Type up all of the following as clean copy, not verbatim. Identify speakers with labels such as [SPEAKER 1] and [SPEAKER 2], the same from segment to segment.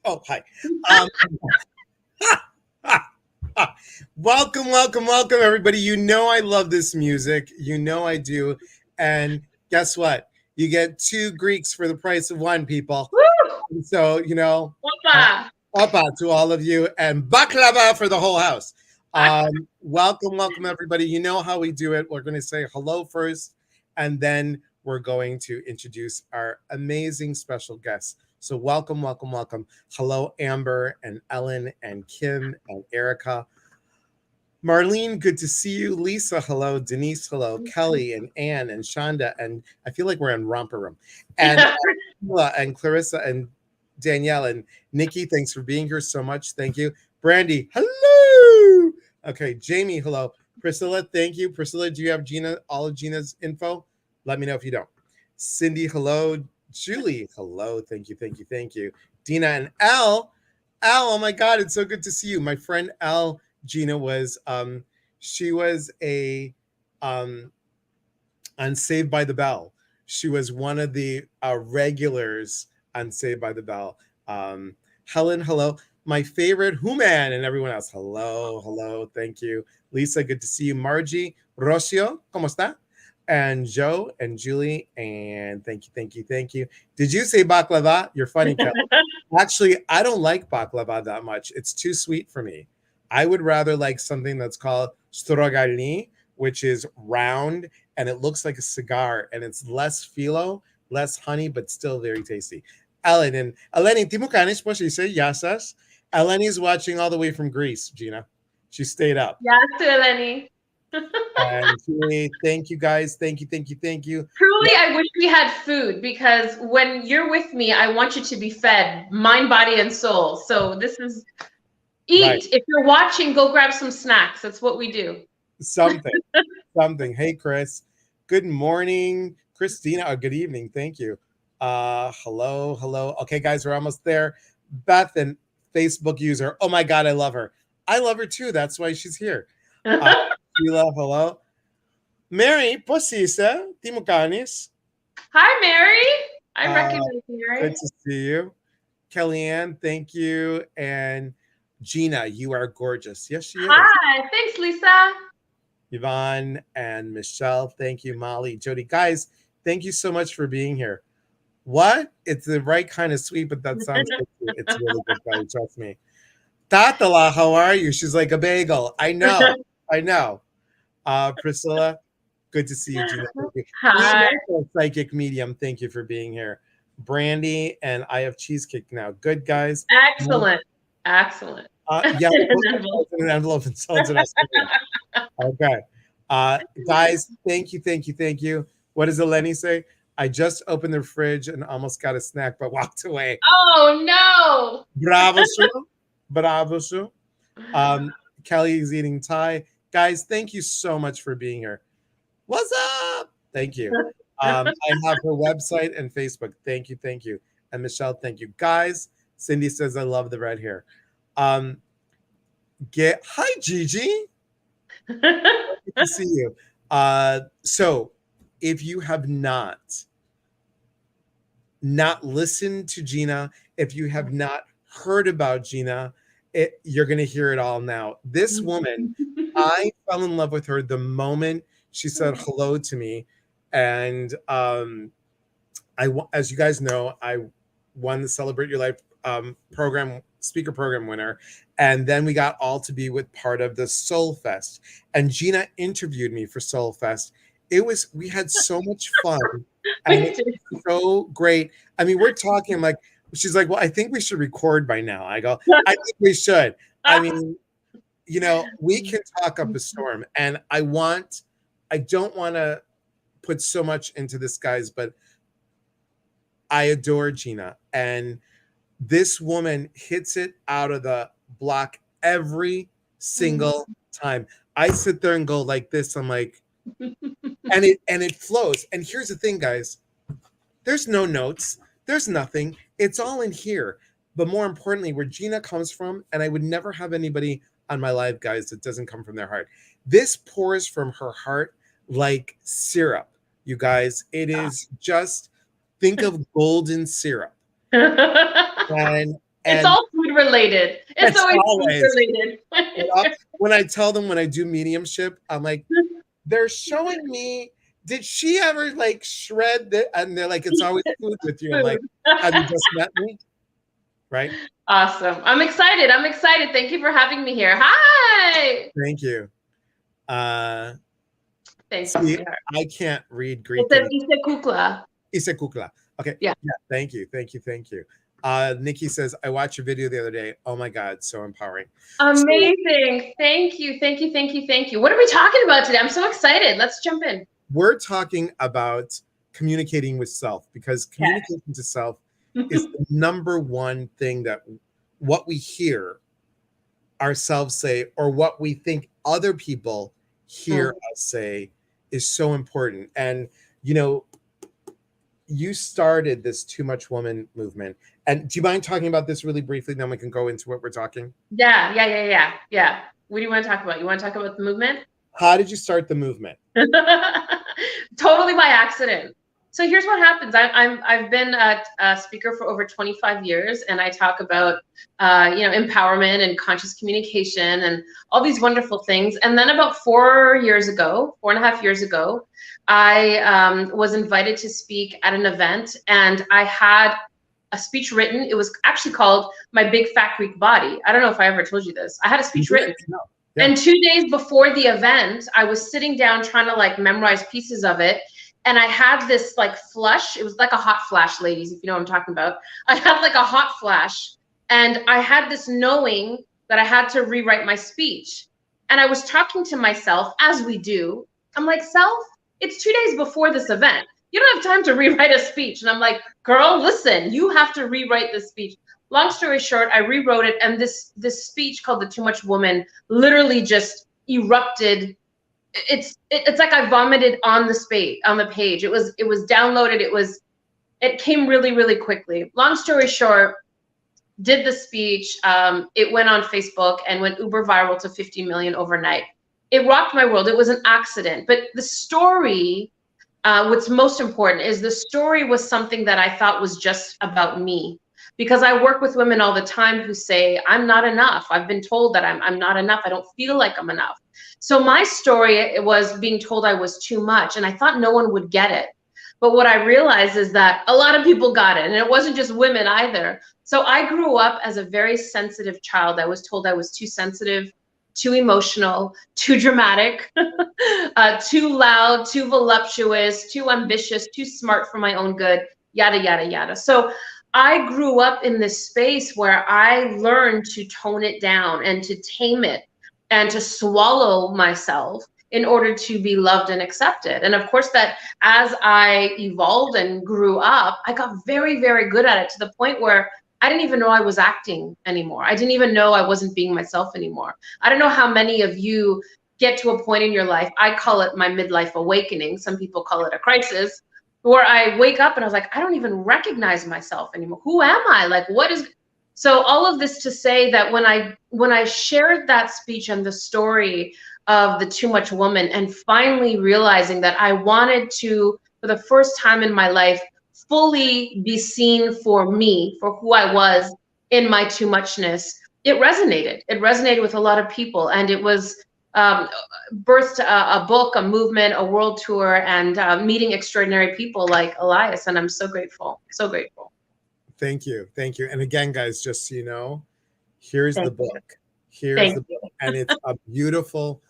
[SPEAKER 1] Oh, hi. Welcome, everybody. You know I love this music. You know I do. And guess what? You get 2 Greeks for the price of 1, people.
[SPEAKER 2] Woo!
[SPEAKER 1] So, Opa to all of you, and baklava for the whole house. Welcome, everybody. You know how we do it. We're going to say hello first, and then we're going to introduce our amazing special guests. So welcome. Hello, Amber and Ellen and Kim and Erica. Marlene, good to see you. Lisa, hello. Denise, hello. Kelly and Anne and Shonda, and I feel like we're in Romper Room. And and Clarissa and Danielle and Nikki, thanks for being here so much. Thank you. Brandy, hello. Okay, Jamie, hello. Priscilla, thank you. Priscilla, do you have all of Gina's info? Let me know if you don't. Cindy, hello. Julie, hello. Thank you. Dina and Elle, oh my God, it's so good to see you. My friend Elle, Gina was, she was on Saved by the Bell. She was one of the regulars on Saved by the Bell. Helen, hello. My favorite Human, and everyone else, hello. Thank you. Lisa, good to see you. Margie, Rocio, ¿cómo está? And Joe and Julie, and thank you. Did you say baklava? You're funny, Kelly. Actually, I don't like baklava that much. It's too sweet for me. I would rather like something that's called strogali, which is round and it looks like a cigar, and it's less phyllo, less honey, but still very tasty. Eleni, Timukanis, po siya yasas. Eleni's watching all the way from Greece, Gina. She stayed up.
[SPEAKER 2] Yes, Eleni.
[SPEAKER 1] And Julie, thank you guys. Thank you.
[SPEAKER 2] Truly, I wish we had food, because when you're with me, I want you to be fed, mind, body, and soul. So this is eat. Right. If you're watching, go grab some snacks. That's what we do.
[SPEAKER 1] Something. Hey, Chris. Good morning, Christina. Good evening. Thank you. Hello. Okay, guys, we're almost there. Beth, and Facebook user. Oh my God, I love her. I love her too. That's why she's here. Sheila, hello. Mary, posisa, Timukanis.
[SPEAKER 2] Hi, Mary. I recognize Mary.
[SPEAKER 1] Good to see you. Kellyanne, thank you. And Gina, you are gorgeous. Yes, she is.
[SPEAKER 2] Hi, thanks, Lisa.
[SPEAKER 1] Yvonne and Michelle, thank you. Molly, Jody. Guys, thank you so much for being here. What? It's the right kind of sweet, but that sounds good too. It's really good, guys. Trust me. Tatala, how are you? She's like a bagel. I know. Priscilla, good to see you, Gina. Thank you.
[SPEAKER 2] Hi.
[SPEAKER 1] Psychic medium, thank you for being here. Brandy, and I have cheesecake now. Good, guys.
[SPEAKER 2] Excellent.
[SPEAKER 1] Yeah, an envelope and sold it. Okay. Guys, thank you. What does Eleni say? I just opened the fridge and almost got a snack, but walked away.
[SPEAKER 2] Oh, no.
[SPEAKER 1] Bravo, Sue. Kelly is eating Thai. Guys, thank you so much for being here. What's up? Thank you. I have her website and Facebook. Thank you. And Michelle, thank you. Guys, Cindy says, I love the red hair. Hi, Gigi. Good to see you. So if you have not listened to Gina, if you have not heard about Gina, you're going to hear it all now. This woman, I fell in love with her the moment she said hello to me. And as you guys know, I won the Celebrate Your Life speaker program winner. And then we got all to be with part of the Soul Fest. And Gina interviewed me for Soul Fest. We had so much fun. And it was so great. I mean, we're talking like, she's like, well, I think we should record by now. I go, I think we should. I mean, we can talk up a storm. And I don't want to put so much into this, guys, but I adore Gina. And This woman hits it out of the block every single time. I sit there and go like this. I'm like, and it flows. And here's the thing, guys. There's no notes. There's nothing. It's all in here. But more importantly, where Gina comes from, and I would never have anybody on my live, guys, that doesn't come from their heart. This pours from her heart like syrup, you guys. It is just, think of golden syrup. And
[SPEAKER 2] it's all food related. It's always food related.
[SPEAKER 1] When I tell them, when I do mediumship, I'm like, they're showing me, did she ever like shred that? And they're like, it's always food with you. I'm like, have you just met me? Right?
[SPEAKER 2] Awesome. I'm excited. Thank you for having me here. Hi.
[SPEAKER 1] Thank you.
[SPEAKER 2] Thanks.
[SPEAKER 1] I can't read Greek. Ise kukla. Okay.
[SPEAKER 2] Yeah.
[SPEAKER 1] Thank you. Nikki says, I watched your video the other day. Oh my God, so empowering.
[SPEAKER 2] Amazing. Thank you. What are we talking about today? I'm so excited. Let's jump in.
[SPEAKER 1] We're talking about communicating with self, because communicating to self is the number one thing that what we hear ourselves say, or what we think other people hear us say, is so important. And, you know, you started this Too Much Woman movement. And do you mind talking about this really briefly? Then we can go into what we're talking.
[SPEAKER 2] Yeah. What do you want to talk about? You want to talk about the movement?
[SPEAKER 1] How did you start the movement?
[SPEAKER 2] Totally by accident. So here's what happens. I've been a speaker for over 25 years, and I talk about empowerment and conscious communication and all these wonderful things. And then about 4.5 years ago, I was invited to speak at an event, and I had a speech written. It was actually called My Big Fat Greek Body. I don't know if I ever told you this. I had a speech written.
[SPEAKER 1] No. Yeah.
[SPEAKER 2] And 2 days before the event, I was sitting down trying to like memorize pieces of it. And I had this like flush. It was like a hot flash, ladies, if you know what I'm talking about. I had like a hot flash, and I had this knowing that I had to rewrite my speech. And I was talking to myself, as we do. I'm like, self, it's 2 days before this event. You don't have time to rewrite a speech. And I'm like, girl, listen, you have to rewrite this speech. Long story short, I rewrote it. And this speech called The Too Much Woman literally just erupted. It's like I vomited on the page. It was downloaded. It came really, really quickly. Long story short, did the speech. It went on Facebook and went uber viral to 50 million overnight. It rocked my world. It was an accident. But the story, what's most important is the story was something that I thought was just about me. Because I work with women all the time who say, I'm not enough. I've been told that I'm not enough. I don't feel like I'm enough. So my story was being told I was too much, and I thought no one would get it. But what I realized is that a lot of people got it, and it wasn't just women either. So I grew up as a very sensitive child. I was told I was too sensitive, too emotional, too dramatic, too loud, too voluptuous, too ambitious, too smart for my own good, yada, yada, yada. So I grew up in this space where I learned to tone it down and to tame it and to swallow myself in order to be loved and accepted. And of course, that as I evolved and grew up, I got very, very good at it, to the point where I didn't even know I was acting anymore. I didn't even know I wasn't being myself anymore. I don't know how many of you get to a point in your life. I call it my midlife awakening. Some people call it a crisis, where I wake up and I was like, I don't even recognize myself anymore. Who am I? Like, what is? So all of this to say that when I shared that speech and the story of the Too Much Woman, and finally realizing that I wanted to, for the first time in my life, fully be seen for me, for who I was in my too muchness, it resonated. It resonated with a lot of people, and it was birthed a book, a movement, a world tour, and meeting extraordinary people like Elias. And I'm so grateful, so grateful.
[SPEAKER 1] Thank you. And again, guys, just so you know, here's the book. Here's the book, and it's a beautiful,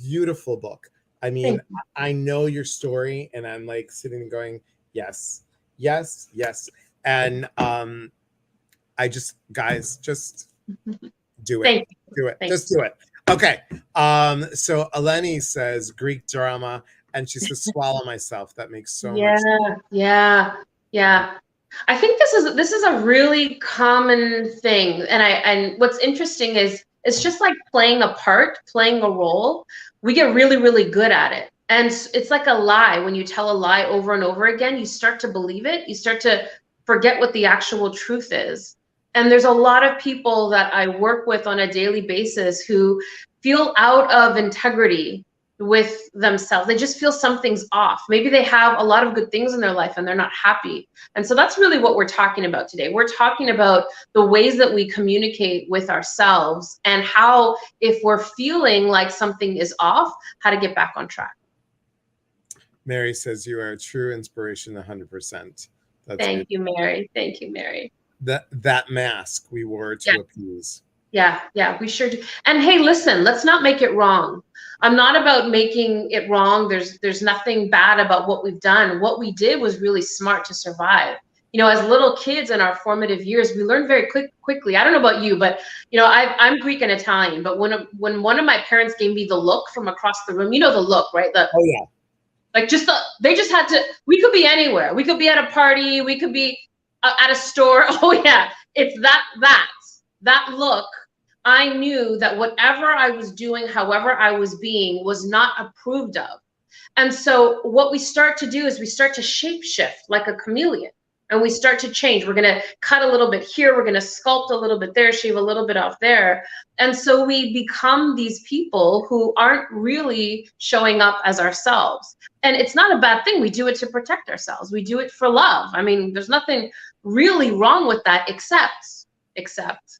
[SPEAKER 1] beautiful book. I mean, I know your story, and I'm like sitting and going, yes, yes, yes. And I just, guys, just do it. Do it. Just do it. Okay. So Eleni says Greek drama, and she says swallow myself. That makes so much sense.
[SPEAKER 2] Yeah. I think this is a really common thing, and what's interesting is it's just like playing a part, playing a role. We get really, really good at it, and it's like a lie. When you tell a lie over and over again, you start to believe it. You start to forget what the actual truth is. And there's a lot of people that I work with on a daily basis who feel out of integrity with themselves. They just feel something's off. Maybe they have a lot of good things in their life and they're not happy. And so that's really what we're talking about today. We're talking about the ways that we communicate with ourselves and how, if we're feeling like something is off, how to get back on track.
[SPEAKER 1] Mary says you are a true inspiration, 100%.
[SPEAKER 2] Thank you, Mary. Thank you, Mary.
[SPEAKER 1] That mask we wore to appease.
[SPEAKER 2] Yeah, we sure do. And hey, listen, let's not make it wrong. I'm not about making it wrong. There's nothing bad about what we've done. What we did was really smart to survive. You know, as little kids in our formative years, we learned very quickly. I don't know about you, but you know, I'm Greek and Italian. But when one of my parents gave me the look from across the room, you know the look, right?
[SPEAKER 1] Oh yeah.
[SPEAKER 2] Like they just had to. We could be anywhere. We could be at a party. We could be at a store. Oh yeah, it's that look. I knew that whatever I was doing, however I was being, was not approved of. And so what we start to do is we start to shape shift like a chameleon, and we start to change. We're going to cut a little bit here. We're going to sculpt a little bit there, shave a little bit off there. And so we become these people who aren't really showing up as ourselves. And it's not a bad thing. We do it to protect ourselves. We do it for love. I mean, there's nothing really wrong with that, except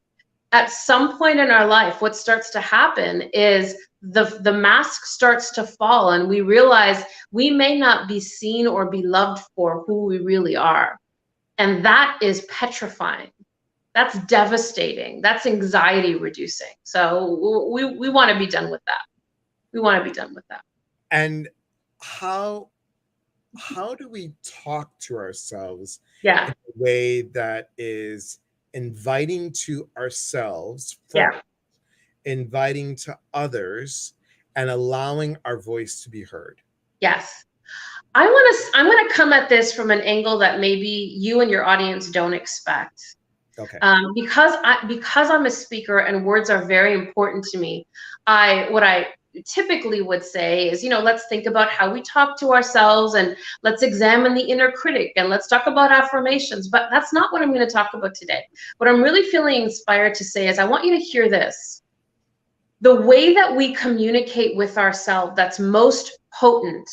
[SPEAKER 2] at some point in our life, what starts to happen is the mask starts to fall, and we realize we may not be seen or be loved for who we really are. And that is petrifying. That's devastating. That's anxiety reducing. So we want to be done with that. We want to be done with that.
[SPEAKER 1] And how do we talk to ourselves in a way that is inviting to ourselves, inviting to others, and allowing our voice to be heard?
[SPEAKER 2] Yes. I'm going to come at this from an angle that maybe you and your audience don't expect.
[SPEAKER 1] Okay.
[SPEAKER 2] Because I'm a speaker and words are very important to me, what I typically would say is, you know, let's think about how we talk to ourselves, and let's examine the inner critic, and let's talk about affirmations. But that's not what I'm going to talk about today. What I'm really feeling inspired to say is I want you to hear this. The way that we communicate with ourselves that's most potent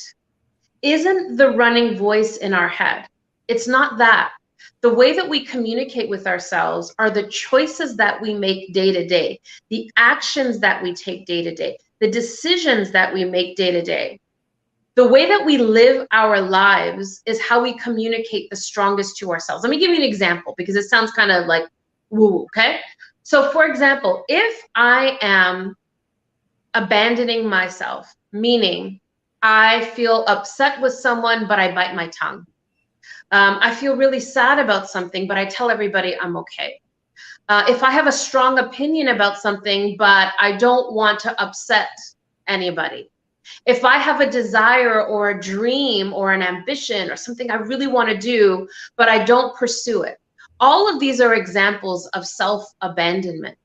[SPEAKER 2] isn't the running voice in our head. It's not that. The way that we communicate with ourselves are the choices that we make day to day, the actions that we take day to day, the decisions that we make day to day. The way that we live our lives is how we communicate the strongest to ourselves. Let me give you an example, because it sounds kind of like woo, okay? So for example, if I am abandoning myself, meaning I feel upset with someone, but I bite my tongue. I feel really sad about something, but I tell everybody I'm okay. If I have a strong opinion about something, but I don't want to upset anybody. If I have a desire or a dream or an ambition or something I really want to do, but I don't pursue it. All of these are examples of self-abandonment.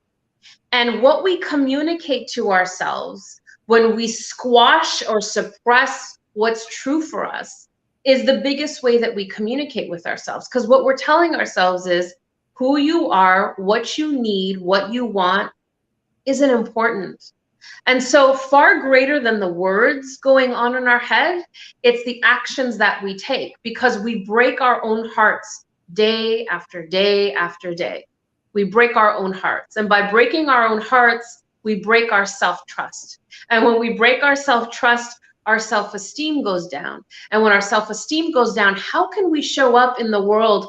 [SPEAKER 2] And what we communicate to ourselves when we squash or suppress what's true for us is the biggest way that we communicate with ourselves. Because what we're telling ourselves is who you are, what you need, what you want isn't important. And so far greater than the words going on in our head, it's the actions that we take, because we break our own hearts day after day after day. We break our own hearts. And by breaking our own hearts, we break our self-trust. And when we break our self-trust, our self-esteem goes down. And when our self-esteem goes down, how can we show up in the world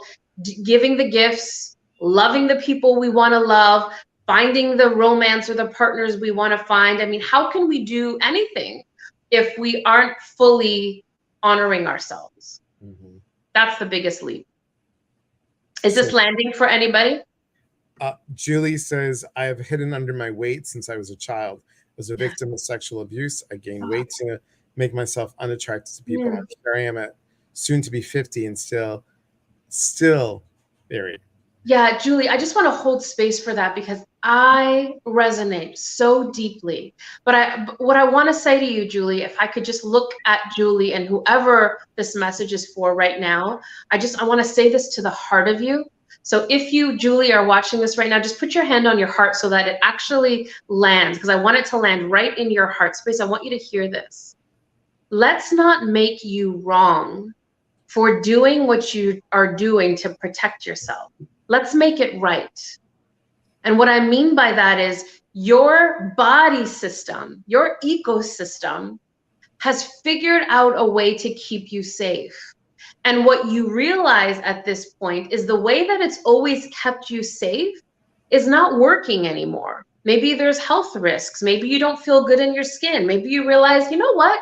[SPEAKER 2] giving the gifts, loving the people we want to love, finding the romance or the partners we want to find? I mean, how can we do anything if we aren't fully honoring ourselves? Mm-hmm. That's the biggest leap. Is this landing for anybody?
[SPEAKER 1] Julie says, I have hidden under my weight since I was a child. I was a victim of sexual abuse. I gained weight to make myself unattractive to people. Here I am at soon to be 50 and still still buried.
[SPEAKER 2] Yeah, Julie, I just want to hold space for that because I resonate so deeply. But what I want to say to you, Julie, if I could just look at Julie and whoever this message is for right now, I want to say this to the heart of you. So if you, Julie, are watching this right now, just put your hand on your heart so that it actually lands, because I want it to land right in your heart space. I want you to hear this. Let's not make you wrong for doing what you are doing to protect yourself. Let's make it right. And what I mean by that is your body system, your ecosystem has figured out a way to keep you safe. And what you realize at this point is the way that it's always kept you safe is not working anymore. Maybe there's health risks. Maybe you don't feel good in your skin. Maybe you realize, you know what?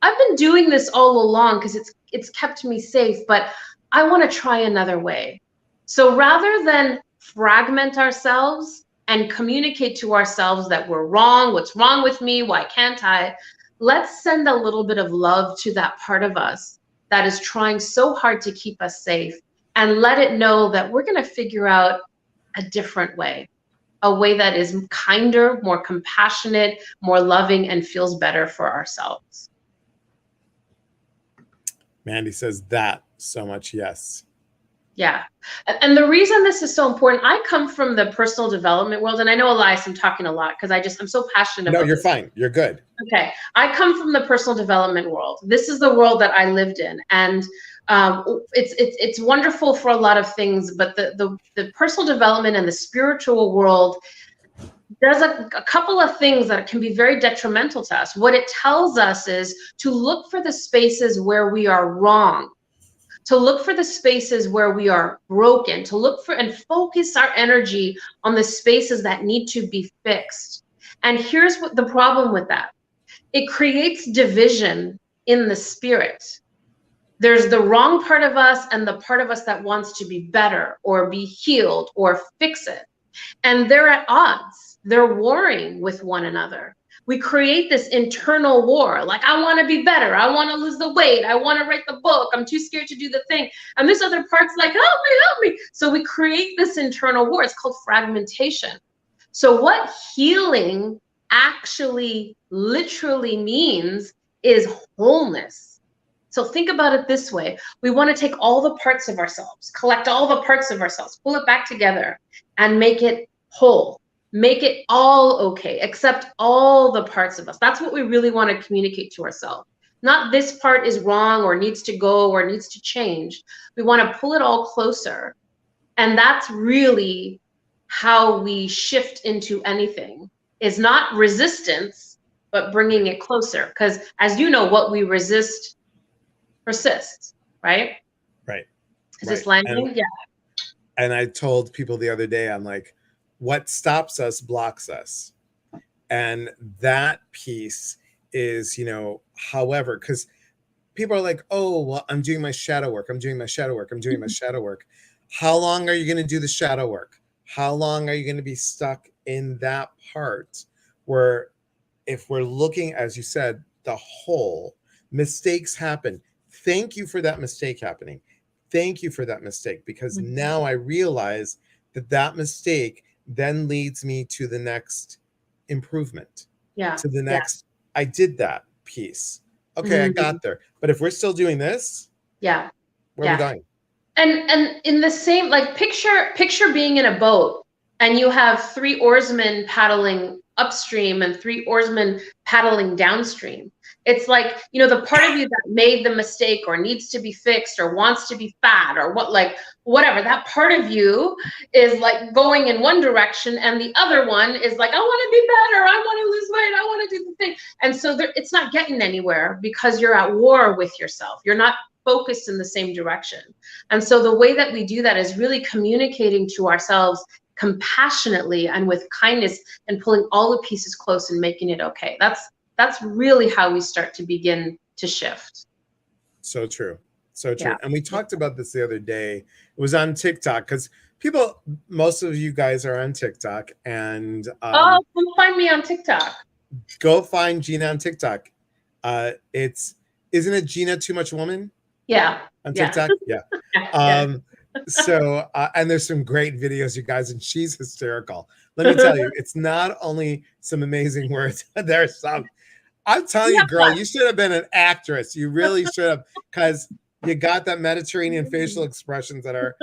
[SPEAKER 2] I've been doing this all along because it's kept me safe, but I want to try another way. So rather than fragment ourselves and communicate to ourselves that we're wrong, what's wrong with me, why can't I? Let's send a little bit of love to that part of us that is trying so hard to keep us safe, and let it know that we're going to figure out a different way, a way that is kinder, more compassionate, more loving, and feels better for ourselves.
[SPEAKER 1] Mandy says that so much. Yes.
[SPEAKER 2] Yeah. And the reason this is so important, I come from the personal development world, and I know, Elias, I'm talking a lot because I'm so passionate about
[SPEAKER 1] No, you're
[SPEAKER 2] this.
[SPEAKER 1] fine. You're good.
[SPEAKER 2] Okay. I come from the personal development world. This is the world that I lived in. And it's wonderful for a lot of things, but the personal development and the spiritual world does a couple of things that can be very detrimental to us. What it tells us is to look for the spaces where we are wrong, to look for the spaces where we are broken, to look for and focus our energy on the spaces that need to be fixed. And here's what the problem with that. It creates division in the spirit. There's the wrong part of us and the part of us that wants to be better or be healed or fix it. And they're at odds. They're warring with one another. We create this internal war. Like, I want to be better. I want to lose the weight. I want to write the book. I'm too scared to do the thing. And this other part's like, help me, help me. So we create this internal war. It's called fragmentation. So what healing actually literally means is wholeness. So think about it this way. We want to take all the parts of ourselves, collect all the parts of ourselves, pull it back together and make it whole. Make it all okay, accept all the parts of us. That's what we really want to communicate to ourselves. Not this part is wrong or needs to go or needs to change. We want to pull it all closer. And that's really how we shift into anything, is not resistance, but bringing it closer. Because as you know, what we resist persists, right?
[SPEAKER 1] Right.
[SPEAKER 2] Is this landing? Yeah.
[SPEAKER 1] And I told people the other day, I'm like, what stops us blocks us. And that piece is, however, because people are like, oh, well, I'm doing my shadow work. I'm doing my shadow work. I'm doing my shadow work. How long are you going to do the shadow work? How long are you going to be stuck in that part where, if we're looking, as you said, the whole, mistakes happen. Thank you for that mistake happening. Thank you for that mistake, because now I realize that mistake then leads me to the next improvement.
[SPEAKER 2] Yeah.
[SPEAKER 1] To the next, I did that piece. Okay, I got there. But if we're still doing this, where are we going?
[SPEAKER 2] And in the same, like, picture being in a boat and you have 3 oarsmen paddling upstream and 3 oarsmen paddling downstream. It's like, the part of you that made the mistake or needs to be fixed or wants to be fat or whatever, that part of you is like going in one direction, and the other one is like, I want to be better. I want to lose weight. I want to do the thing. And so it's not getting anywhere because you're at war with yourself. You're not focused in the same direction. And so the way that we do that is really communicating to ourselves compassionately and with kindness and pulling all the pieces close and making it okay. That's really how we start to begin to shift.
[SPEAKER 1] So true. So true. Yeah. And we talked about this the other day. It was on TikTok, because most of you guys are on TikTok, and
[SPEAKER 2] come find me on TikTok.
[SPEAKER 1] Go find Gina on TikTok. Isn't it Gina Too Much Woman?
[SPEAKER 2] Yeah.
[SPEAKER 1] On TikTok? Yeah. So, and there's some great videos, you guys, and she's hysterical. Let me tell you, it's not only some amazing words, there's some. I'm telling you, girl, you should have been an actress. You really should have, because you got that Mediterranean facial expressions that are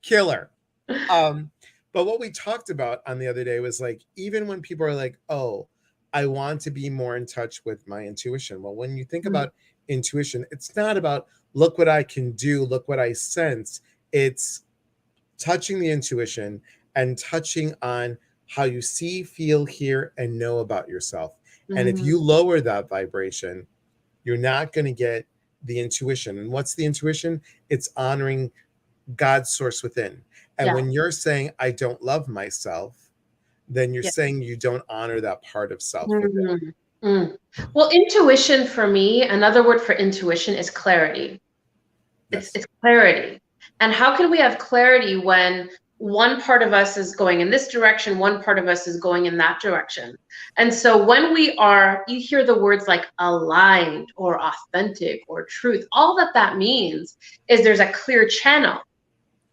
[SPEAKER 1] killer. But what we talked about on the other day was like, even when people are like, oh, I want to be more in touch with my intuition. Well, when you think about intuition, it's not about look what I can do, look what I sense. It's touching the intuition and touching on how you see, feel, hear, and know about yourself. And if you lower that vibration, you're not going to get the intuition. And what's the intuition? It's honoring God's source within. And when you're saying, I don't love myself, then you're saying you don't honor that part of self within.
[SPEAKER 2] Well, intuition for me, another word for intuition is clarity. It's clarity. And how can we have clarity when one part of us is going in this direction, one part of us is going in that direction? And so when we are, you hear the words like aligned or authentic or truth, all that means is there's a clear channel.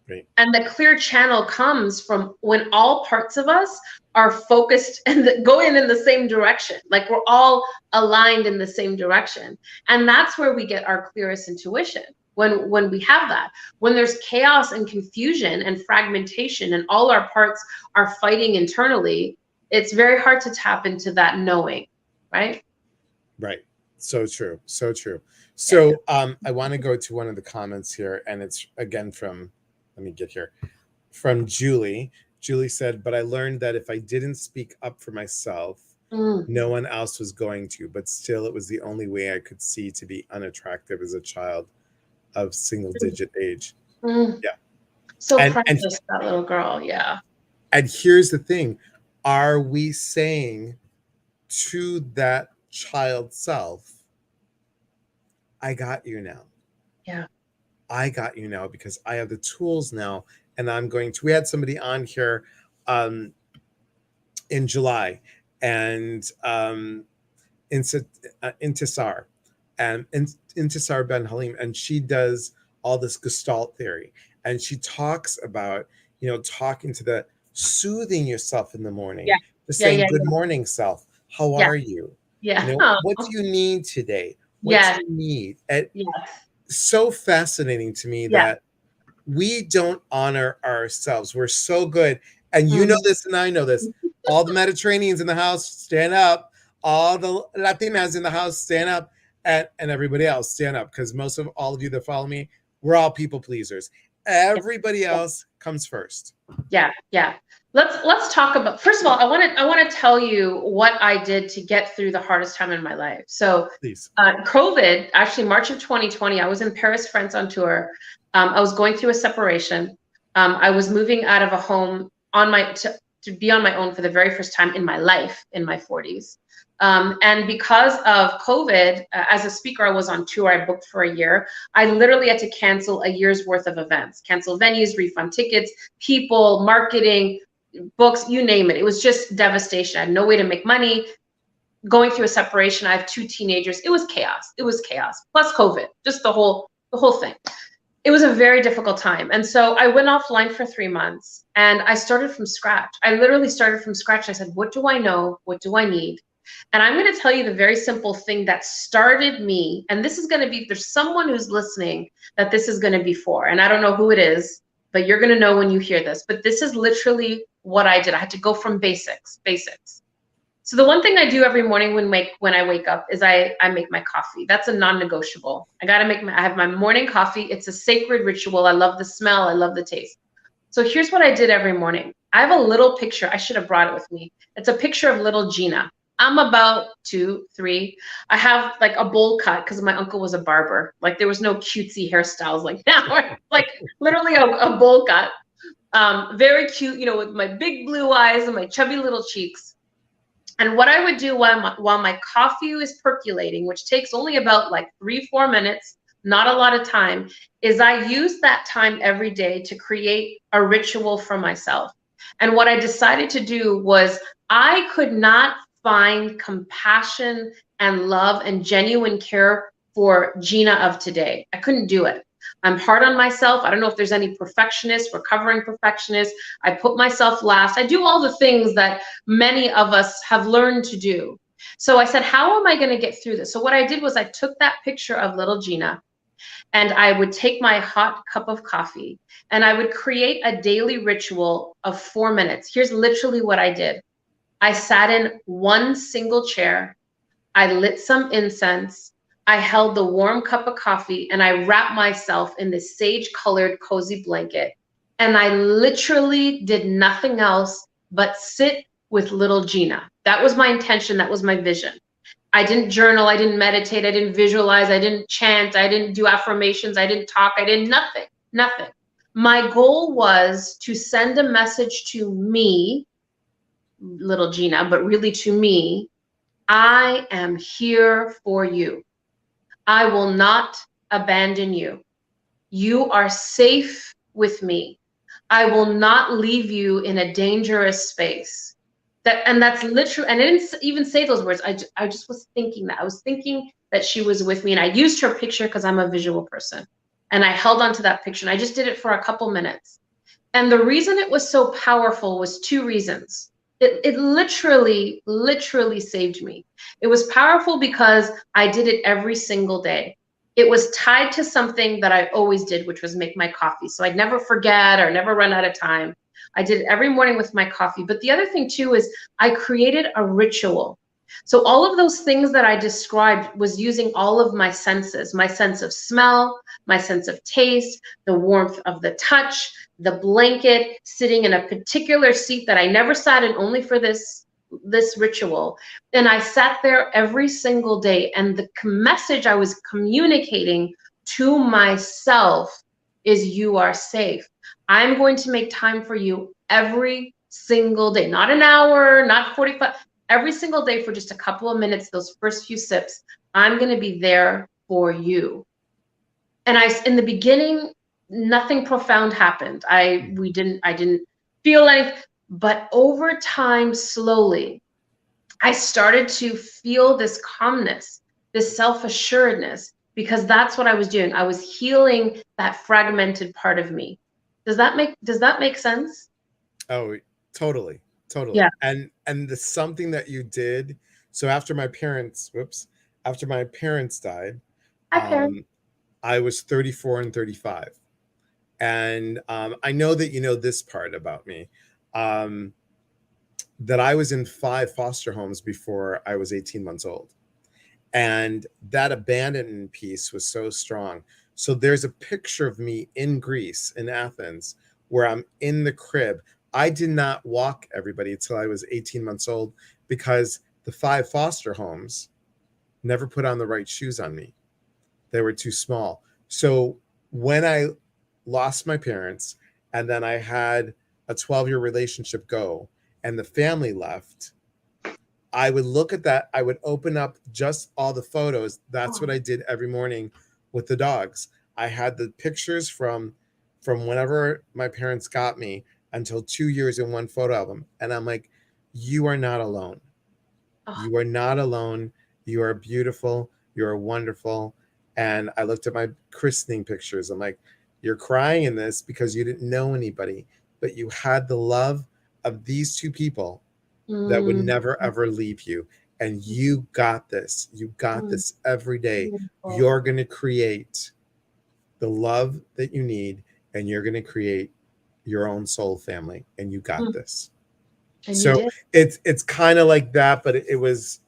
[SPEAKER 2] Right. And the clear channel comes from when all parts of us are focused and going in the same direction. Like we're all aligned in the same direction. And that's where we get our clearest intuition. When we have that, when there's chaos and confusion and fragmentation and all our parts are fighting internally, it's very hard to tap into that knowing, right?
[SPEAKER 1] Right. So true. So true. So I want to go to one of the comments here, and it's again from, let me get here, from Julie. Julie said, but I learned that if I didn't speak up for myself, no one else was going to, but still it was the only way I could see to be unattractive as a child of single digit age. Yeah.
[SPEAKER 2] So precious, that little girl. Yeah.
[SPEAKER 1] And here's the thing. Are we saying to that child self, I got you now?
[SPEAKER 2] Yeah.
[SPEAKER 1] I got you now because I have the tools now, and I'm going to, we had somebody on here in July, and Intisar, and Intisar Ben Halim, and she does all this Gestalt theory, and she talks about, you know, talking to the, soothing yourself in the morning, just saying good morning self, how are you? You know, what do you need today? What do you need? And so fascinating to me that we don't honor ourselves. We're so good, and you know this and I know this. All the Mediterraneans in the house, stand up. All the Latinas in the house, stand up. And everybody else, stand up, because most of all of you that follow me, we're all people pleasers. Everybody else comes first.
[SPEAKER 2] Yeah. Let's talk about, first of all, I want to tell you what I did to get through the hardest time in my life. So COVID, actually March of 2020, I was in Paris, France on tour. I was going through a separation. I was moving out of a home to be on my own for the very first time in my life, in my 40s. And because of COVID, as a speaker, I was on tour. I booked for a year. I literally had to cancel a year's worth of events, cancel venues, refund tickets, people, marketing, books, you name it. It was just devastation. I had no way to make money. Going through a separation, I have 2 teenagers. It was chaos. It was chaos. Plus COVID, just the whole thing. It was a very difficult time. And so I went offline for 3 months, and I started from scratch. I literally started from scratch. I said, what do I know? What do I need? And I'm going to tell you the very simple thing that started me. And this is going to be, if there's someone who's listening that this is going to be for, and I don't know who it is, but you're going to know when you hear this. But this is literally what I did. I had to go from basics. So the one thing I do every morning when I wake up is I make my coffee. That's a non-negotiable. I have my morning coffee. It's a sacred ritual. I love the smell. I love the taste. So here's what I did every morning. I have a little picture. I should have brought it with me. It's a picture of little Gina. I'm about 2, 3. I have like a bowl cut because my uncle was a barber. Like there was no cutesy hairstyles like now. Like literally a bowl cut. Very cute, you know, with my big blue eyes and my chubby little cheeks. And what I would do while my coffee is percolating, which takes only about like 3-4 minutes, not a lot of time, is I use that time every day to create a ritual for myself. And what I decided to do was I could not find compassion and love and genuine care for Gina of today. I couldn't do it. I'm hard on myself. I don't know if there's any perfectionists, recovering perfectionists. I put myself last. I do all the things that many of us have learned to do. So I said, how am I going to get through this? So what I did was I took that picture of little Gina, and I would take my hot cup of coffee and I would create a daily ritual of 4 minutes. Here's literally what I did. I sat in one single chair. I lit some incense. I held the warm cup of coffee and I wrapped myself in this sage-colored cozy blanket. And I literally did nothing else but sit with little Gina. That was my intention. That was my vision. I didn't journal. I didn't meditate. I didn't visualize. I didn't chant. I didn't do affirmations. I didn't talk. I did nothing. Nothing. My goal was to send a message to me, little Gina, but really to me. I am here for you. I will not abandon you. You are safe with me. I will not leave you in a dangerous space. That's literally, and I didn't even say those words. I just was thinking that. I was thinking that she was with me, and I used her picture because I'm a visual person. And I held on to that picture, and I just did it for a couple minutes. And the reason it was so powerful was 2 reasons. It literally saved me. It was powerful because I did it every single day. It was tied to something that I always did, which was make my coffee. So I'd never forget or never run out of time. I did it every morning with my coffee. But the other thing too is I created a ritual. So all of those things that I described was using all of my senses, my sense of smell, my sense of taste, the warmth of the touch, the blanket, sitting in a particular seat that I never sat in only for this ritual. And I sat there every single day. And the message I was communicating to myself is, you are safe. I'm going to make time for you every single day, not an hour, not 45, every single day for just a couple of minutes, those first few sips, I'm going to be there for you. And in the beginning, nothing profound happened. I didn't feel anything, but over time, slowly, I started to feel this calmness, this self-assuredness, because that's what I was doing. I was healing that fragmented part of me. Does that make sense?
[SPEAKER 1] Oh, totally.
[SPEAKER 2] Yeah.
[SPEAKER 1] And the something that you did. So after my parents died, I was 34 and 35. And I know that you know this part about me, that I was in 5 foster homes before I was 18 months old. And that abandonment piece was so strong. So there's a picture of me in Greece, in Athens, where I'm in the crib. I did not walk, everybody, until I was 18 months old because the 5 foster homes never put on the right shoes on me. They were too small. So when I lost my parents and then I had a 12-year relationship go and the family left, I would look at that. I would open up just all the photos. That's what I did every morning with the dogs. I had the pictures from whenever my parents got me until 2 years in one photo album. And I'm like, you are not alone. You are not alone. You are beautiful. You are wonderful. And I looked at my christening pictures. I'm like, you're crying in this because you didn't know anybody, but you had the love of these 2 people that would never, ever leave you. And you got this. You got this every day.
[SPEAKER 2] Beautiful.
[SPEAKER 1] You're going to create the love that you need, and you're going to create your own soul family, and you got this.
[SPEAKER 2] And
[SPEAKER 1] so it's kind of like that, but it was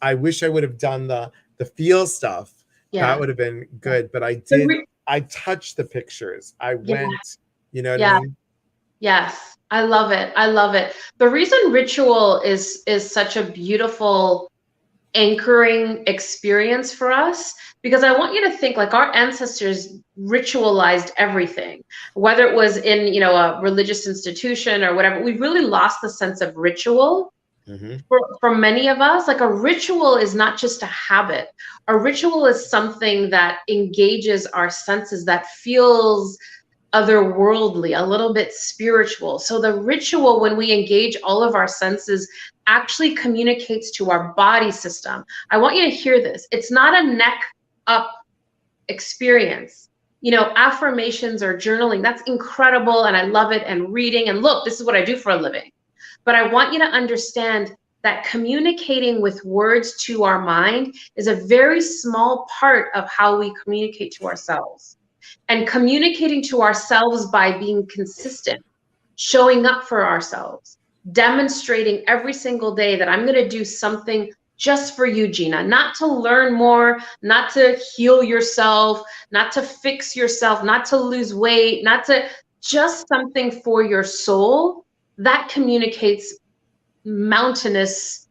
[SPEAKER 1] I wish I would have done the feel stuff.
[SPEAKER 2] Yeah.
[SPEAKER 1] That would have been good, but I touched the pictures. I went, you know what I mean?
[SPEAKER 2] Yes, I love it. I love it. The reason ritual is such a beautiful anchoring experience for us, because I want you to think like our ancestors ritualized everything, whether it was in, you know, a religious institution or whatever. We really lost the sense of ritual. For many of us, like a ritual is not just a habit. A ritual is something that engages our senses, that feels otherworldly, a little bit spiritual. So the ritual, when we engage all of our senses, actually communicates to our body system. I want you to hear this. It's not a neck up experience. affirmations or journaling, that's incredible and I love it, and reading, and look, this is what I do for a living. But I want you to understand that communicating with words to our mind is a very small part of how we communicate to ourselves. And communicating to ourselves by being consistent, showing up for ourselves, demonstrating every single day that I'm going to do something just for you, Gina, not to learn more, not to heal yourself, not to fix yourself, not to lose weight, just something for your soul. That communicates mountainous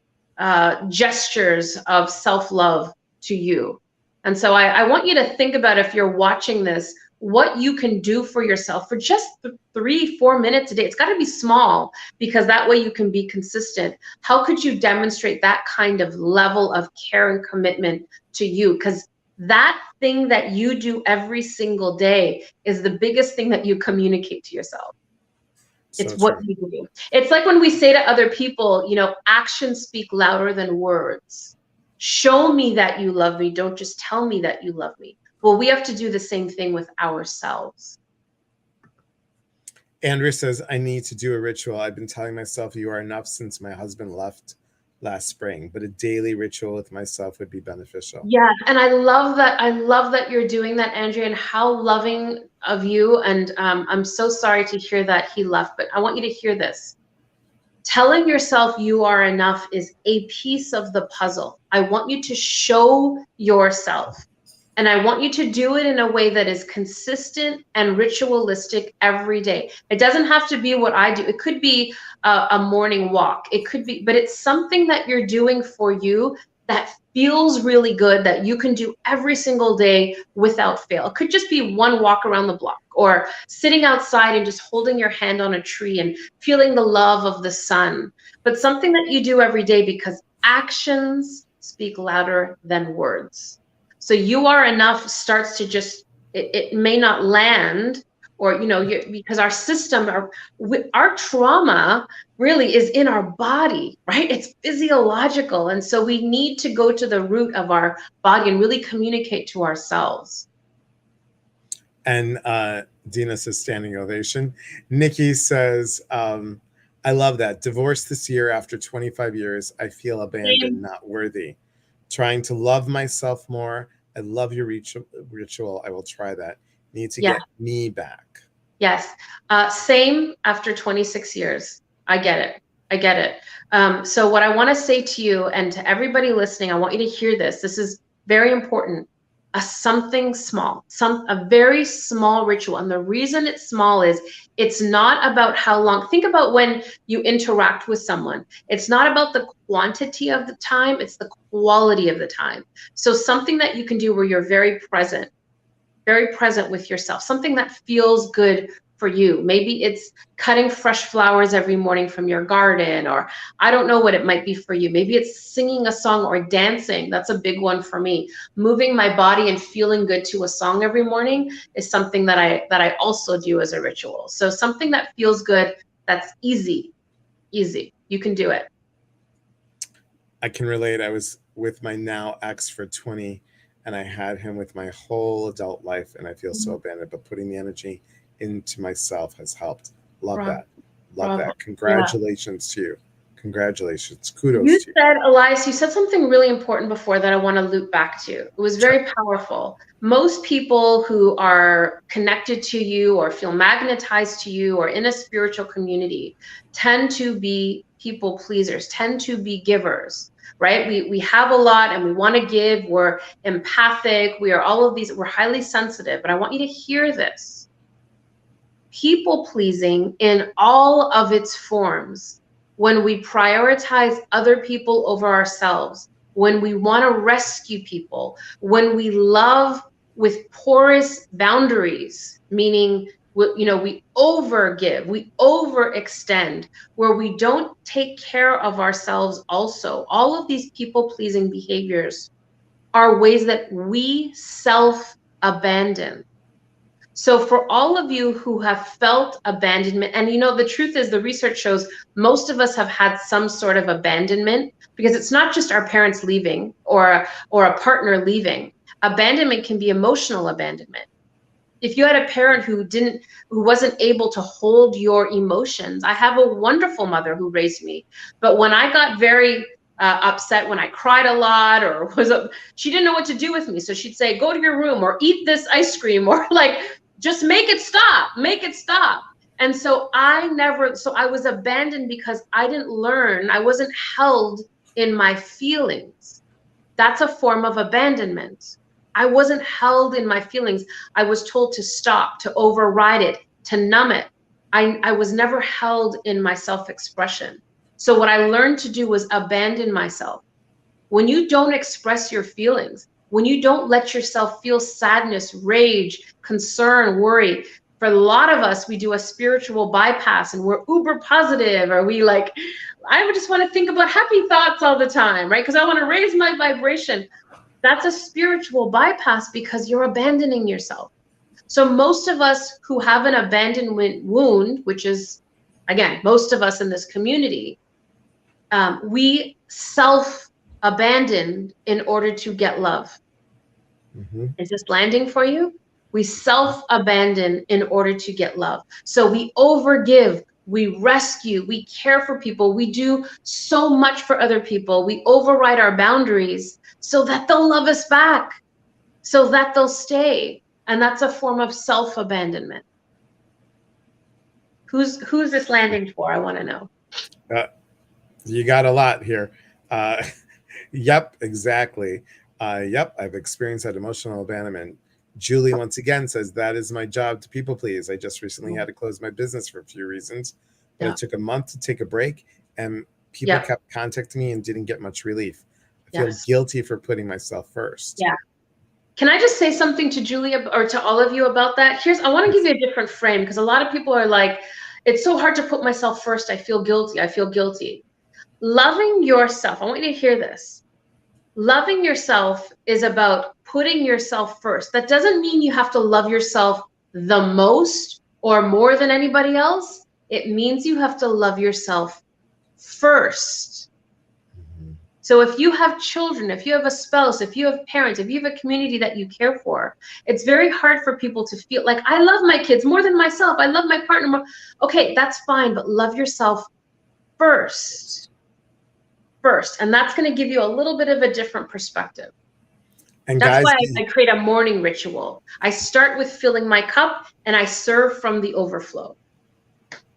[SPEAKER 2] gestures of self-love to you. And so I want you to think about, if you're watching this, what you can do for yourself for just 3-4 minutes a day. It's got to be small, because that way you can be consistent. How could you demonstrate that kind of level of care and commitment to you? Because that thing that you do every single day is the biggest thing that you communicate to yourself. It's what you do. It's like when we say to other people, actions speak louder than words. Show me that you love me. Don't just tell me that you love me. Well, we have to do the same thing with ourselves.
[SPEAKER 1] Andrea says, I need to do a ritual. I've been telling myself you are enough since my husband left last spring, but a daily ritual with myself would be beneficial.
[SPEAKER 2] Yeah, and I love that. I love that you're doing that, Andrea, and how loving of you. And I'm so sorry to hear that he left, but I want you to hear this. Telling yourself you are enough is a piece of the puzzle. I want you to show yourself. And I want you to do it in a way that is consistent and ritualistic every day. It doesn't have to be what I do. It could be a morning walk. It could be, but it's something that you're doing for you that feels really good, that you can do every single day without fail. It could just be one walk around the block, or sitting outside and just holding your hand on a tree and feeling the love of the sun. But something that you do every day, because actions speak louder than words. So you are enough starts to just, it may not land, or, because our system, our trauma really is in our body, right? It's physiological. And so we need to go to the root of our body and really communicate to ourselves.
[SPEAKER 1] And Dina says, standing ovation. Nikki says, I love that. Divorced this year after 25 years. I feel abandoned, not worthy. Trying to love myself more. I love your ritual. I will try that. Need to get me back.
[SPEAKER 2] Yes. Same after 26 years. I get it. I get it. So what I want to say to you and to everybody listening, I want you to hear this. This is very important. Something small, a very small ritual. And the reason it's small is it's not about how long. Think about when you interact with someone. It's not about the quantity of the time, it's the quality of the time. So something that you can do where you're very present with yourself, something that feels good for you. Maybe it's cutting fresh flowers every morning from your garden, or I don't know what it might be for you. Maybe it's singing a song or dancing. That's a big one for me. Moving my body and feeling good to a song every morning is something that I also do as a ritual. So something that feels good, that's easy. You can do it.
[SPEAKER 1] I can relate. I was with my now ex for 20, and I had him with my whole adult life, and I feel so abandoned, but putting the energy into myself has helped. Love that. Love that. Congratulations to you. Congratulations. Kudos to you.
[SPEAKER 2] Elias, you said something really important before that I want to loop back to. It was very powerful. Most people who are connected to you or feel magnetized to you or in a spiritual community tend to be people pleasers, tend to be givers, right? We have a lot and we want to give. We're empathic. We are all of these. We're highly sensitive. But I want you to hear this. People pleasing in all of its forms, when we prioritize other people over ourselves, when we want to rescue people, when we love with porous boundaries, meaning we overgive, we overextend, where we don't take care of ourselves also. All of these people-pleasing behaviors are ways that we self-abandon. So for all of you who have felt abandonment, and the truth is, the research shows most of us have had some sort of abandonment, because it's not just our parents leaving or a partner leaving. Abandonment can be emotional abandonment. if you had a parent who wasn't able to hold your emotions. I have a wonderful mother who raised me, but when I got very upset, when I cried a lot or she didn't know what to do with me. So she'd say, go to your room or eat this ice cream, or like, just make it stop, make it stop. And so I was abandoned because I didn't learn, I wasn't held in my feelings. That's a form of abandonment. I wasn't held in my feelings. I was told to stop, to override it, to numb it. I was never held in my self-expression. So what I learned to do was abandon myself. When you don't express your feelings, when you don't let yourself feel sadness, rage, concern, worry, for a lot of us, we do a spiritual bypass and we're uber positive, or we like, I would just want to think about happy thoughts all the time, right? Because I want to raise my vibration. That's a spiritual bypass because you're abandoning yourself. So most of us who have an abandonment wound, which is, again, most of us in this community, we self-abandon in order to get love. Mm-hmm. Is this landing for you? We self-abandon in order to get love. So we overgive, we rescue, we care for people, we do so much for other people, we override our boundaries so that they'll love us back, so that they'll stay. And that's a form of self-abandonment. Who's this landing for? I want to know.
[SPEAKER 1] You got a lot here. Yep, exactly. Yep, I've experienced that emotional abandonment. Julie once again says, that is my job, to people please. I just recently had to close my business for a few reasons, but it took a month to take a break, and people kept contacting me and didn't get much relief. I feel guilty for putting myself first.
[SPEAKER 2] Yeah. Can I just say something to Julia or to all of you about that? I want to give you a different frame, because a lot of people are like, it's so hard to put myself first. I feel guilty. I feel guilty. Loving yourself, I want you to hear this. Loving yourself is about putting yourself first. That doesn't mean you have to love yourself the most or more than anybody else. It means you have to love yourself first. So if you have children, if you have a spouse, if you have parents, if you have a community that you care for, it's very hard for people to feel like, I love my kids more than myself. I love my partner more. Okay, that's fine, but love yourself first. And that's going to give you a little bit of a different perspective. And that's why I create a morning ritual. I start with filling my cup and I serve from the overflow.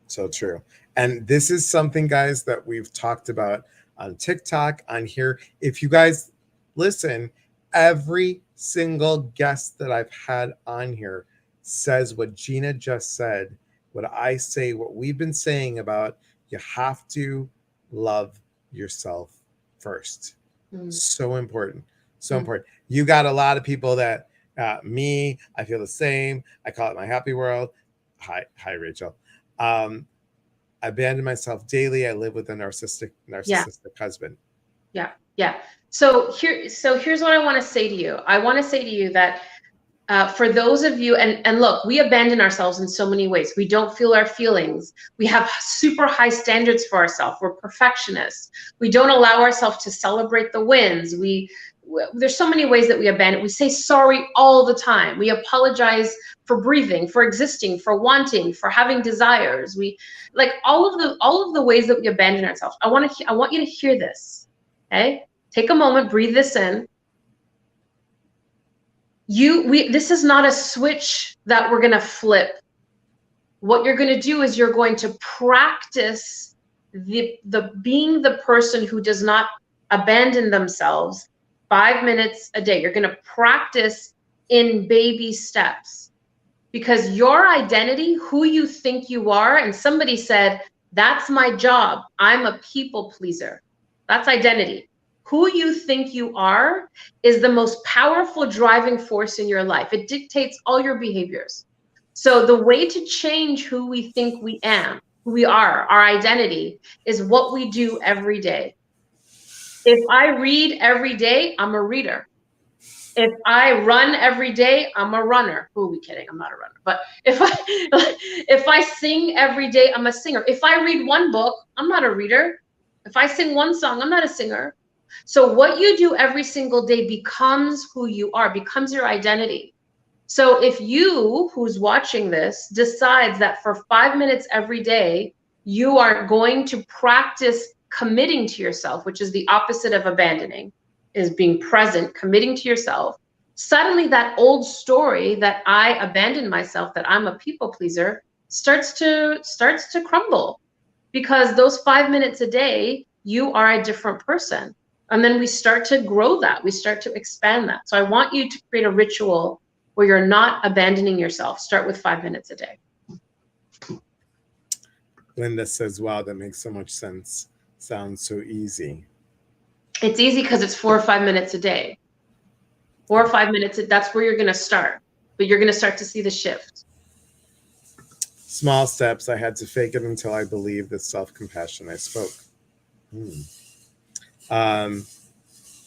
[SPEAKER 1] So true. And this is something, guys, that we've talked about on TikTok, on here. If you guys listen, every single guest that I've had on here says what Gina just said, what I say, what we've been saying about you have to love yourself first. So important. So important. You got a lot of people that me, I feel the same. I call it my happy world. Hi, Rachel. I abandon myself daily. I live with a narcissistic husband.
[SPEAKER 2] Yeah. So here's what I want to say to you. I want to say to you that for those of you, and look, we abandon ourselves in so many ways. We don't feel our feelings. We have super high standards for ourselves. We're perfectionists. We don't allow ourselves to celebrate the wins. There's so many ways that we abandon. We say sorry all the time. We apologize for breathing, for existing, for wanting, for having desires. We like all of the ways that we abandon ourselves. I want you to hear this. Okay? Take a moment, breathe this in. This is not a switch that we're going to flip. What you're going to do is you're going to practice the being the person who does not abandon themselves 5 minutes a day. You're going to practice in baby steps, because your identity, who you think you are, and somebody said, that's my job. I'm a people pleaser. That's identity. Who you think you are is the most powerful driving force in your life. It dictates all your behaviors. So the way to change who we think we are, our identity, is what we do every day. If I read every day, I'm a reader. If I run every day, I'm a runner. Who are we kidding? I'm not a runner. But if I sing every day, I'm a singer. If I read one book, I'm not a reader. If I sing one song, I'm not a singer. So what you do every single day becomes who you are, becomes your identity. So if you, who's watching this, decides that for 5 minutes every day, you are going to practice committing to yourself, which is the opposite of abandoning, is being present, committing to yourself, suddenly that old story that I abandoned myself, that I'm a people pleaser, starts to crumble, because those 5 minutes a day, you are a different person. And then we start to grow that, we start to expand that. So I want you to create a ritual where you're not abandoning yourself. Start with 5 minutes a day.
[SPEAKER 1] Linda says, wow, that makes so much sense. Sounds so easy.
[SPEAKER 2] It's easy because it's 4 or 5 minutes a day. 4 or 5 minutes, that's where you're going to start. But you're going to start to see the shift.
[SPEAKER 1] Small steps. I had to fake it until I believed the self-compassion I spoke.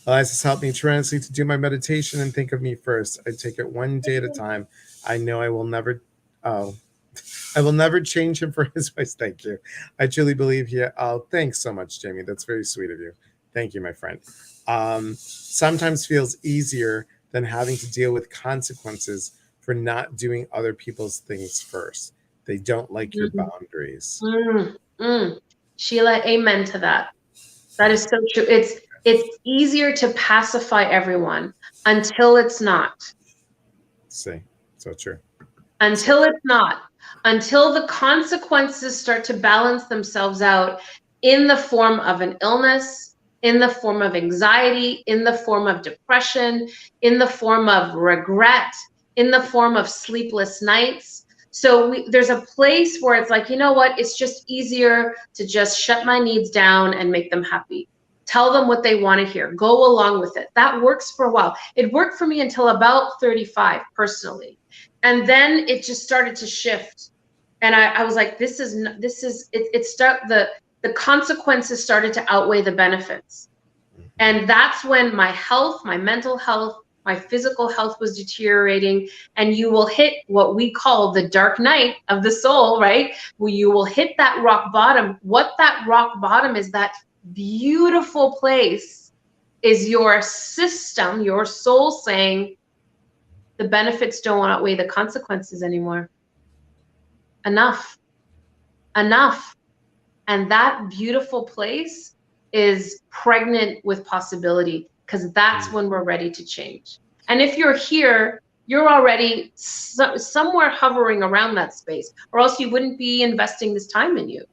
[SPEAKER 1] Eliza's helped me tremendously to do my meditation and think of me first. I take it one day at a time. I know I will never change him for his voice. Thank you. I truly believe he. Oh, thanks so much, Jamie. That's very sweet of you. Thank you, my friend. Sometimes feels easier than having to deal with consequences for not doing other people's things first. They don't like your boundaries.
[SPEAKER 2] Sheila, amen to that. That is so true. It's easier to pacify everyone until it's not.
[SPEAKER 1] See, so true.
[SPEAKER 2] Until it's not. Until the consequences start to balance themselves out in the form of an illness, in the form of anxiety, in the form of depression, in the form of regret, in the form of sleepless nights. So there's a place where it's like, you know what? It's just easier to just shut my needs down and make them happy. Tell them what they want to hear. Go along with it. That works for a while. It worked for me until about 35 personally. And then it just started to shift. And I was like, the consequences started to outweigh the benefits. And that's when my health, my mental health, my physical health was deteriorating. And you will hit what we call the dark night of the soul, right? Where you will hit that rock bottom. What that rock bottom is, that beautiful place is your system, your soul saying, the benefits don't outweigh the consequences anymore. Enough. And that beautiful place is pregnant with possibility, because that's when we're ready to change. And if you're here, you're already somewhere hovering around that space, or else you wouldn't be investing this time in you.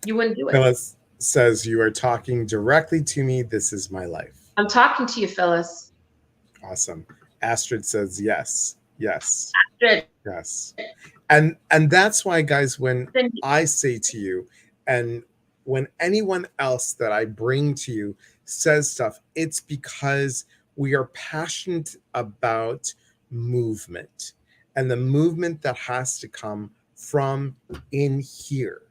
[SPEAKER 2] You wouldn't do it.
[SPEAKER 1] Phyllis says, you are talking directly to me. This is my life.
[SPEAKER 2] I'm talking to you, Phyllis.
[SPEAKER 1] Awesome. Astrid says, yes.
[SPEAKER 2] Astrid.
[SPEAKER 1] Yes. And that's why, guys, when I say to you, and when anyone else that I bring to you says stuff, it's because we are passionate about movement, and the movement that has to come from in here.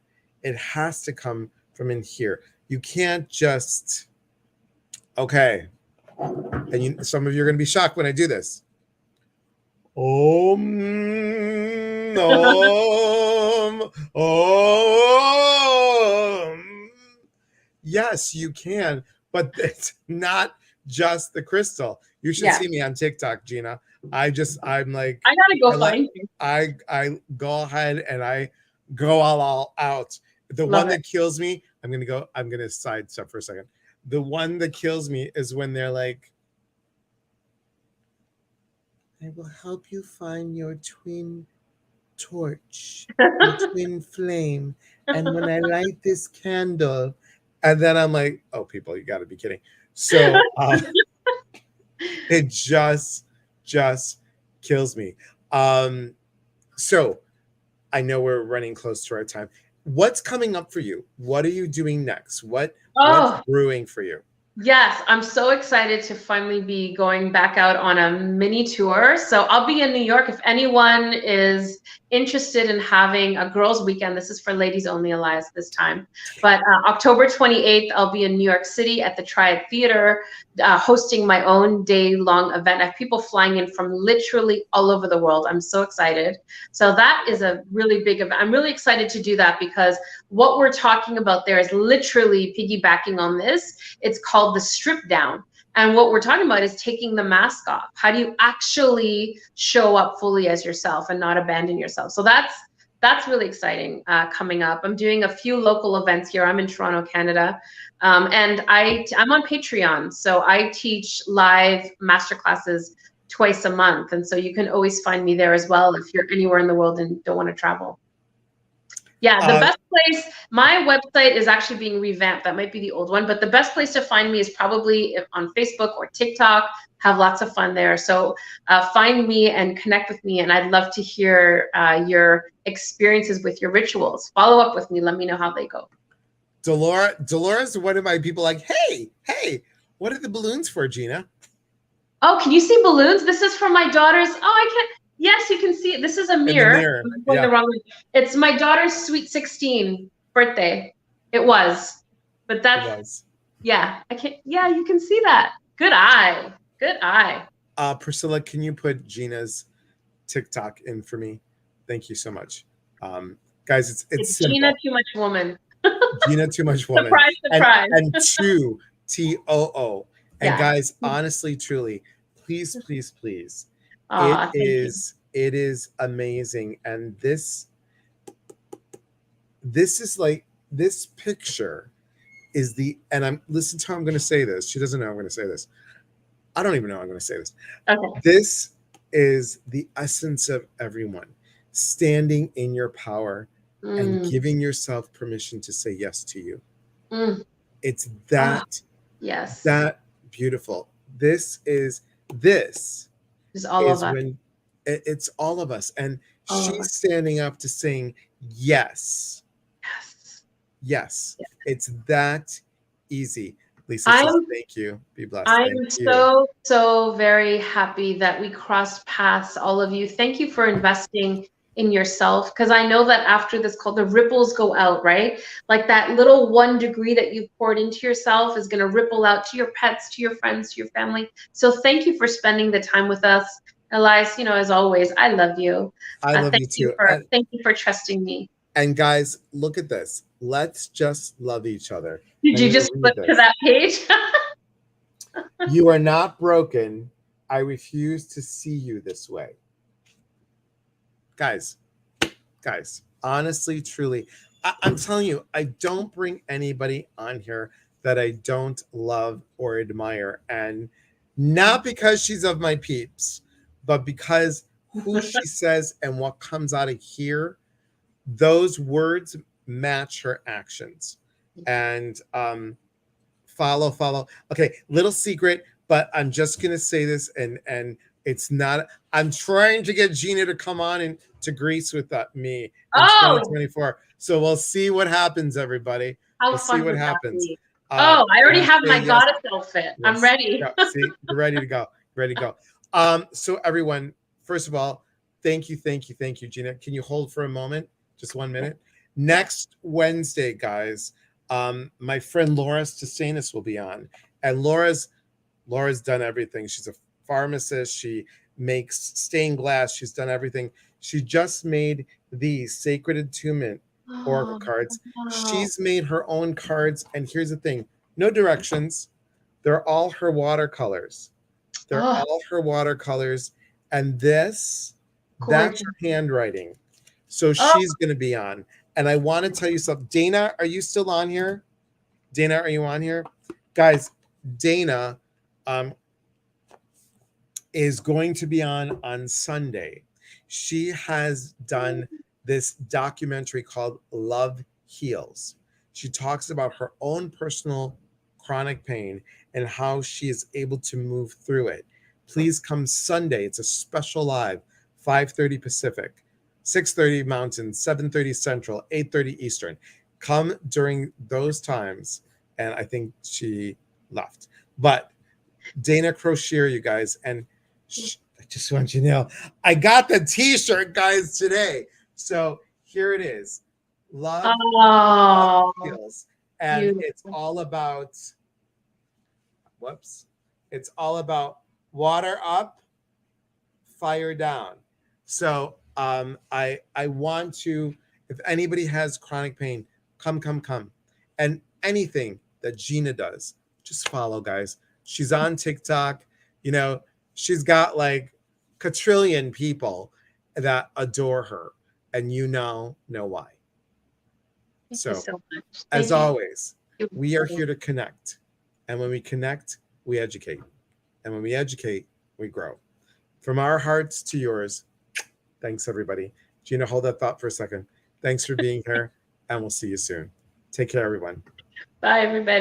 [SPEAKER 1] It has to come from in here. You can't just, okay. And some of you are going to be shocked when I do this. Yes, you can, but it's not just the crystal. You should see me on TikTok, Gina. I'm like,
[SPEAKER 2] I gotta go find you.
[SPEAKER 1] I go ahead and I go all out. The one that kills me, I'm gonna sidestep for a second. The one that kills me is when they're like, I will help you find your twin torch, your twin flame. And when I light this candle, and then I'm like, oh, people, you got to be kidding. So it just kills me. So I know we're running close to our time. What's coming up for you? What are you doing next? What's brewing for you?
[SPEAKER 2] Yes, I'm so excited to finally be going back out on a mini tour. So I'll be in New York. If anyone is interested in having a girls' weekend, this is for ladies only, Elias, this time. But October 28th, I'll be in New York City at the Triad Theater, hosting my own day-long event. I have people flying in from literally all over the world. I'm so excited. So that is a really big event. I'm really excited to do that, because what we're talking about there is literally piggybacking on this. It's called the strip down. And what we're talking about is taking the mask off. How do you actually show up fully as yourself and not abandon yourself? So that's really exciting coming up. I'm doing a few local events here. I'm in Toronto, Canada. And I'm on Patreon. So I teach live masterclasses twice a month. And so you can always find me there as well if you're anywhere in the world and don't want to travel. Yeah, the best place, my website is actually being revamped. That might be the old one, but the best place to find me is probably on Facebook or TikTok. Have lots of fun there. So find me and connect with me. And I'd love to hear your experiences with your rituals. Follow up with me. Let me know how they go.
[SPEAKER 1] Dolores, one of my people like, hey, what are the balloons for, Gina?
[SPEAKER 2] Oh, can you see balloons? This is from my daughter's. Oh, I can't. Yes, you can see it. This is a mirror. I'm going the wrong way. It's my daughter's sweet 16 birthday. It was, but that's yeah. I can't. Yeah, you can see that. Good eye. Good eye.
[SPEAKER 1] Priscilla, can you put Gina's TikTok in for me? Thank you so much, guys. It's simple.
[SPEAKER 2] Gina Too Much Woman.
[SPEAKER 1] Gina Too Much Woman.
[SPEAKER 2] Surprise.
[SPEAKER 1] And 2 TOO. And guys, honestly, truly, please. It is amazing. And this is like, this picture is listen to how I'm going to say this. She doesn't know I'm going to say this. I don't even know I'm going to say this.
[SPEAKER 2] Okay.
[SPEAKER 1] This is the essence of everyone standing in your power and giving yourself permission to say yes to you. It's that,
[SPEAKER 2] yes,
[SPEAKER 1] that beautiful. This is
[SPEAKER 2] all of us.
[SPEAKER 1] When it's all of us, and she's standing up to saying yes. It's that easy. Lisa says, thank you. Be blessed.
[SPEAKER 2] I'm so very happy that we crossed paths, all of you. Thank you for investing in yourself, because I know that after this call, the ripples go out, right? Like that little 1 degree that you've poured into yourself is going to ripple out to your pets, to your friends, to your family. So thank you for spending the time with us. Elias, as always, I love you.
[SPEAKER 1] I love you too.
[SPEAKER 2] Thank you for trusting me.
[SPEAKER 1] And guys, look at this. Let's just love each other.
[SPEAKER 2] Did you just flip to that page?
[SPEAKER 1] You are not broken. I refuse to see you this way. Guys, honestly, truly, I'm telling you, I don't bring anybody on here that I don't love or admire. And not because she's of my peeps, but because who she says and what comes out of here, those words match her actions. And follow. Okay, little secret, but I'm just going to say this, and it's not, I'm trying to get Gina to come on and to Greece with me in 2024. So we'll see what happens, everybody. We'll see what happens.
[SPEAKER 2] I already have my goddess outfit. Yes. I'm ready.
[SPEAKER 1] See, you're ready to go. So everyone, first of all, thank you, Gina. Can you hold for a moment? Just 1 minute. Next Wednesday, guys, my friend Laura Stasanis will be on. And Laura's done everything. She's a pharmacist. She makes stained glass. She's done everything. She just made these Sacred Attunement Oracle cards. Wow. She's made her own cards. And here's the thing. No directions. They're all her watercolors. And that's her handwriting. So she's going to be on. And I want to tell you something. Dana, are you still on here? Dana, are you on here? Guys, Dana is going to be on Sunday. She has done this documentary called Love Heals. She talks about her own personal chronic pain and how she is able to move through it. Please come Sunday. It's a special live, 5:30 Pacific, 6:30 Mountain, 7:30 Central, 8:30 Eastern. Come during those times. And I think she left. But Dana Crozier, you guys, and I just want you to know, I got the t-shirt, guys, today. So here it is. Love Heals. And it's all about, it's all about water up, fire down. So I want to, if anybody has chronic pain, come. And anything that Gina does, just follow, guys. She's on TikTok. You know, she's got like quadrillion people that adore her, and you know why.
[SPEAKER 2] Thank you so much.
[SPEAKER 1] As always, we are here to connect. And when we connect, we educate. And when we educate, we grow. From our hearts to yours, thanks, everybody. Gina, hold that thought for a second. Thanks for being here, and we'll see you soon. Take care, everyone.
[SPEAKER 2] Bye, everybody.